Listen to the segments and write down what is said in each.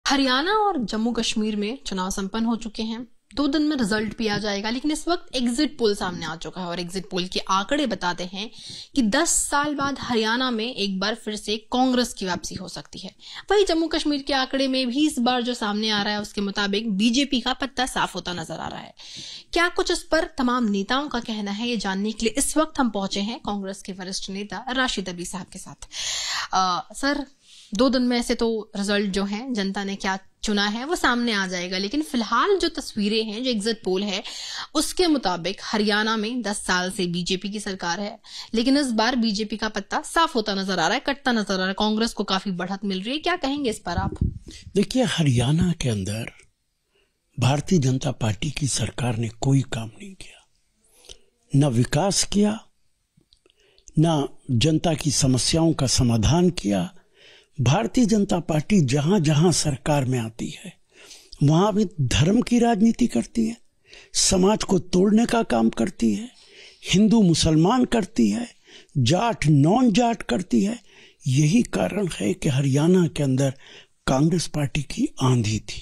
हरियाणा और जम्मू कश्मीर में चुनाव संपन्न हो चुके हैं। 2 दिन में रिजल्ट भी आ जाएगा, लेकिन इस वक्त एग्जिट पोल सामने आ चुका है और एग्जिट पोल के आंकड़े बताते हैं कि 10 साल बाद हरियाणा में एक बार फिर से कांग्रेस की वापसी हो सकती है। वहीं जम्मू कश्मीर के आंकड़े में भी इस बार जो सामने आ रहा है उसके मुताबिक बीजेपी का पत्ता साफ होता नजर आ रहा है। क्या कुछ इस पर तमाम नेताओं का कहना है, ये जानने के लिए इस वक्त हम पहुंचे हैं कांग्रेस के वरिष्ठ नेता राशिद अली साहब के साथ। सर, 2 दिन में ऐसे तो रिजल्ट जो है जनता ने क्या चुना है वो सामने आ जाएगा, लेकिन फिलहाल जो तस्वीरें हैं, जो एग्जिट पोल है उसके मुताबिक हरियाणा में 10 साल से बीजेपी की सरकार है, लेकिन इस बार बीजेपी का पत्ता साफ होता नजर आ रहा है, कटता नजर आ रहा है। कांग्रेस को काफी बढ़त मिल रही है। क्या कहेंगे इस पर आप? देखिए, हरियाणा के अंदर भारतीय जनता पार्टी की सरकार ने कोई काम नहीं किया, न विकास किया, न जनता की समस्याओं का समाधान किया। भारतीय जनता पार्टी जहां जहां सरकार में आती है वहां भी धर्म की राजनीति करती है, समाज को तोड़ने का काम करती है, हिंदू मुसलमान करती है, जाट नॉन जाट करती है। यही कारण है कि हरियाणा के अंदर कांग्रेस पार्टी की आंधी थी।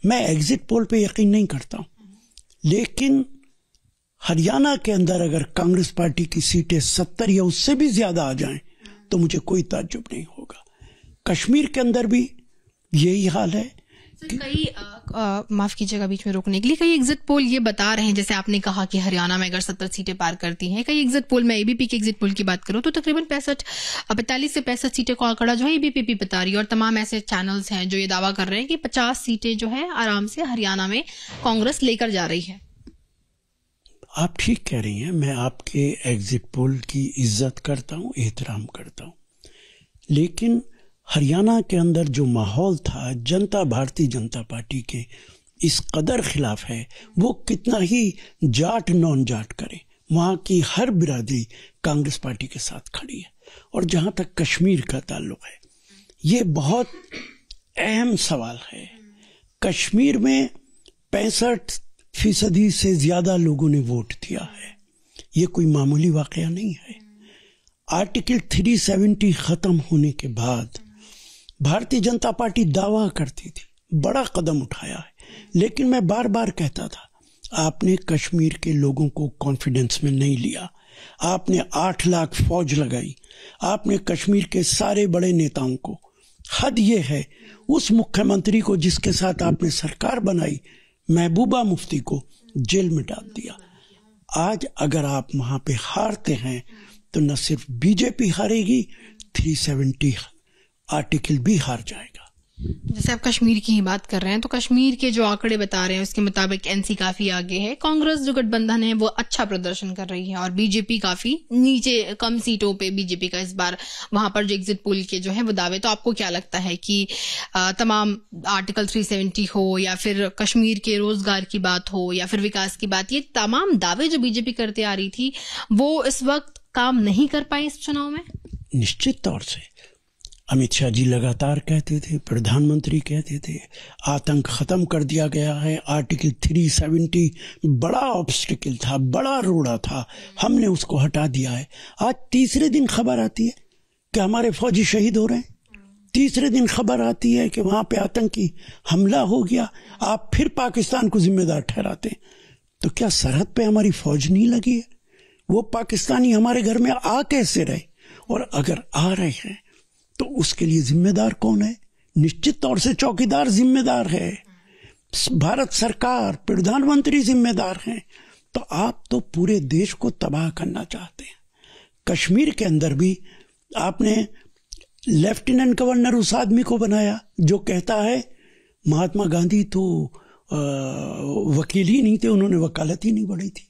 मैं एग्जिट पोल पे यकीन नहीं करता हूं, लेकिन हरियाणा के अंदर अगर कांग्रेस पार्टी की सीटें 70 या उससे भी ज्यादा आ जाएं तो मुझे कोई ताज्जुब नहीं होगा। कश्मीर के अंदर भी यही हाल है। कई माफ कीजिएगा बीच में रोकने के लिए, कई एग्जिट पोल ये बता रहे हैं, जैसे आपने कहा कि हरियाणा में अगर 70 सीटें पार करती हैं, कई एग्जिट पोल में एबीपी के एग्जिट पोल की बात करूं तो तकरीबन 45 से 65 सीटें का आंकड़ा जो है एबीपी बता रही है, और तमाम ऐसे चैनल्स हैं जो ये दावा कर रहे हैं कि 50 सीटें जो है आराम से हरियाणा में कांग्रेस लेकर जा रही है। आप ठीक कह रही हैं, मैं आपके एग्जिट पोल की इज्जत करता हूं, एहतराम करता हूं, लेकिन हरियाणा के अंदर जो माहौल था, जनता भारतीय जनता पार्टी के इस कदर खिलाफ है। वो कितना ही जाट नॉन जाट करे, वहां की हर बिरादरी कांग्रेस पार्टी के साथ खड़ी है। और जहां तक कश्मीर का ताल्लुक है, ये बहुत अहम सवाल है। कश्मीर में 65% से ज्यादा लोगों ने वोट दिया है। ये कोई मामूली वाकया नहीं है। आर्टिकल 370 खत्म होने के बाद भारतीय जनता पार्टी दावा करती थी, बड़ा कदम उठाया है, लेकिन मैं बार बार कहता था, आपने कश्मीर के लोगों को कॉन्फिडेंस में नहीं लिया। आपने 8 लाख फौज लगाई, आपने कश्मीर के सारे बड़े नेताओं को, हद ये है उस मुख्यमंत्री को जिसके साथ आपने सरकार बनाई, महबूबा मुफ्ती को जेल में डाल दिया। आज अगर आप वहां पे हारते हैं तो न सिर्फ बीजेपी हारेगी, 370 आर्टिकल भी हार जाएगा। जैसे आप कश्मीर की ही बात कर रहे हैं, तो कश्मीर के जो आंकड़े बता रहे हैं उसके मुताबिक एनसी काफी आगे है, कांग्रेस जो गठबंधन है वो अच्छा प्रदर्शन कर रही है, और बीजेपी काफी नीचे, कम सीटों पे बीजेपी का इस बार वहां पर जो एग्जिट पोल के जो है वो दावे। तो आपको क्या लगता है कि तमाम आर्टिकल 370 हो या फिर कश्मीर के रोजगार की बात हो या फिर विकास की बात, ये तमाम दावे जो बीजेपी करते आ रही थी वो इस वक्त काम नहीं कर पाए इस चुनाव में? निश्चित तौर से अमित शाह जी लगातार कहते थे, प्रधानमंत्री कहते थे, आतंक खत्म कर दिया गया है। आर्टिकल 370 बड़ा ऑब्स्टिकल था, बड़ा रोड़ा था, हमने उसको हटा दिया है। आज तीसरे दिन खबर आती है कि हमारे फौजी शहीद हो रहे हैं, तीसरे दिन खबर आती है कि वहां पे आतंकी हमला हो गया। आप फिर पाकिस्तान को जिम्मेदार ठहराते हैं। तो क्या सरहद पे हमारी फौज नहीं लगी है? वो पाकिस्तानी हमारे घर में आ कैसे रहे? और अगर आ रहे हैं तो उसके लिए जिम्मेदार कौन है? निश्चित तौर से चौकीदार जिम्मेदार है, भारत सरकार, प्रधानमंत्री जिम्मेदार हैं। तो आप तो पूरे देश को तबाह करना चाहते हैं। कश्मीर के अंदर भी आपने लेफ्टिनेंट गवर्नर उस आदमी को बनाया जो कहता है महात्मा गांधी तो वकील ही नहीं थे, उन्होंने वकालत ही नहीं बढ़ी थी।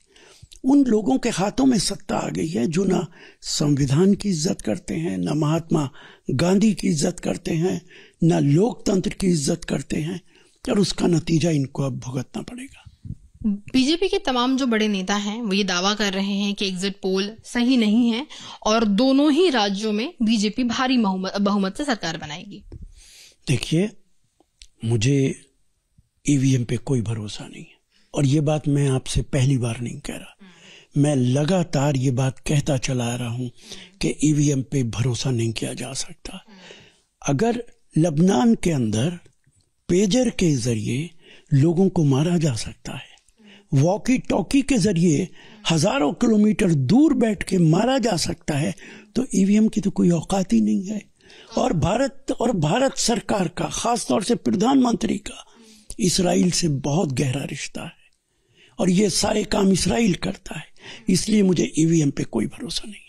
उन लोगों के हाथों में सत्ता आ गई है जो ना संविधान की इज्जत करते हैं, ना महात्मा गांधी की इज्जत करते हैं, ना लोकतंत्र की इज्जत करते हैं, और उसका नतीजा इनको अब भुगतना पड़ेगा। बीजेपी के तमाम जो बड़े नेता हैं वो ये दावा कर रहे हैं कि एग्जिट पोल सही नहीं है और दोनों ही राज्यों में बीजेपी भारी बहुमत से सरकार बनाएगी। देखिए, मुझे ईवीएम पे कोई भरोसा नहीं है, और ये बात मैं आपसे पहली बार नहीं कह रहा। मैं लगातार ये बात कहता चला आ रहा हूं कि ईवीएम पे भरोसा नहीं किया जा सकता। अगर लबनान के अंदर पेजर के जरिए लोगों को मारा जा सकता है, वॉकी टॉकी के जरिए हजारों किलोमीटर दूर बैठ के मारा जा सकता है, तो ईवीएम की तो कोई औकात ही नहीं है। और भारत सरकार का, खासतौर से प्रधानमंत्री का, इस्राइल से बहुत गहरा रिश्ता है और ये सारे काम इस्राइल करता है, इसलिए मुझे ईवीएम पे कोई भरोसा नहीं है।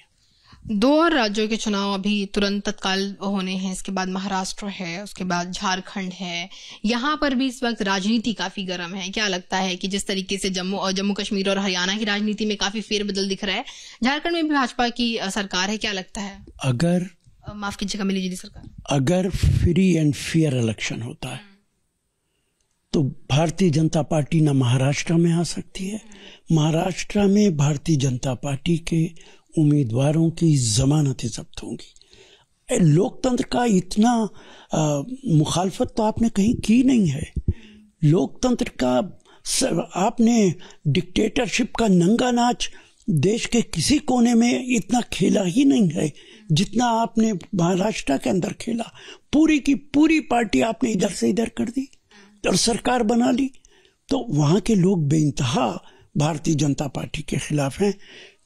2 और राज्यों के चुनाव अभी तुरंत तत्काल होने हैं, इसके बाद महाराष्ट्र है, उसके बाद झारखंड है। यहाँ पर भी इस वक्त राजनीति काफी गर्म है। क्या लगता है कि जिस तरीके से जम्मू कश्मीर और हरियाणा की राजनीति में काफी फेरबदल दिख रहा है, झारखंड में भी भाजपा की सरकार है, क्या लगता है? माफ कीजिएगा, मिली सरकार, अगर फ्री एंड फेयर इलेक्शन होता है तो भारतीय जनता पार्टी ना महाराष्ट्र में आ सकती है। महाराष्ट्र में भारतीय जनता पार्टी के उम्मीदवारों की जमानतें जब्त होंगी। लोकतंत्र का इतना मुखालफत तो आपने कहीं की नहीं है। लोकतंत्र का आपने डिक्टेटरशिप का नंगा नाच देश के किसी कोने में इतना खेला ही नहीं है जितना आपने महाराष्ट्र के अंदर खेला। पूरी की पूरी पार्टी आपने इधर से इधर कर दी और सरकार बना ली, तो वहां के लोग बेइंतहा भारतीय जनता पार्टी के खिलाफ हैं।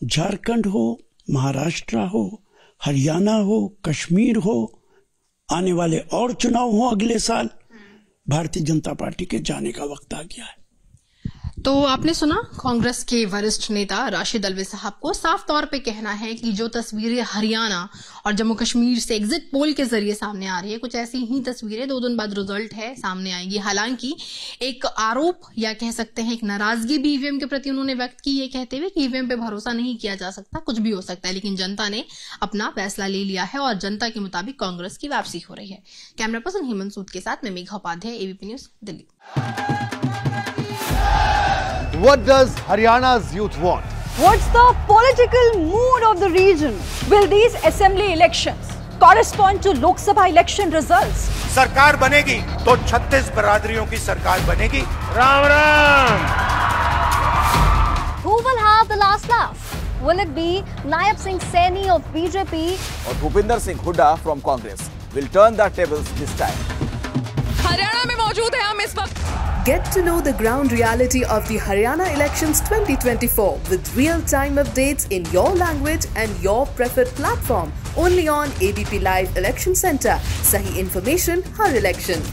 झारखंड हो, महाराष्ट्र हो, हरियाणा हो, कश्मीर हो, आने वाले और चुनाव हो अगले साल, भारतीय जनता पार्टी के जाने का वक्त आ गया है। तो आपने सुना कांग्रेस के वरिष्ठ नेता राशिद अल्वी साहब को साफ तौर पे कहना है कि जो तस्वीरें हरियाणा और जम्मू कश्मीर से एग्जिट पोल के जरिए सामने आ रही है, कुछ ऐसी ही तस्वीरें 2 दिन बाद रिजल्ट है सामने आएंगी। हालांकि एक आरोप या कह सकते हैं एक नाराजगी भी ईवीएम के प्रति उन्होंने व्यक्त की, ये कहते हुए कि ईवीएम पे भरोसा नहीं किया जा सकता, कुछ भी हो सकता है, लेकिन जनता ने अपना फैसला ले लिया है और जनता के मुताबिक कांग्रेस की वापसी हो रही है। कैमरा पर्सन हेमंत सूद के साथ मैं Megha Upadhyay, ABP News, Delhi. What does Haryana's youth want? What's the political mood of the region? Will these assembly elections correspond to Lok Sabha election results? सरकार बनेगी तो 36 बरादरियों की सरकार बनेगी। Ram Ram. Who will have the last laugh? Will it be Nayab Singh Saini of BJP or Bhupinder Singh Hooda from Congress? Will turn the tables this time. Haryana में मौजूद है हम इस वक्त। Get to know the ground reality of the Haryana elections 2024 with real-time updates in your language and your preferred platform. Only on ABP Live Election Center. Sahi information, har election.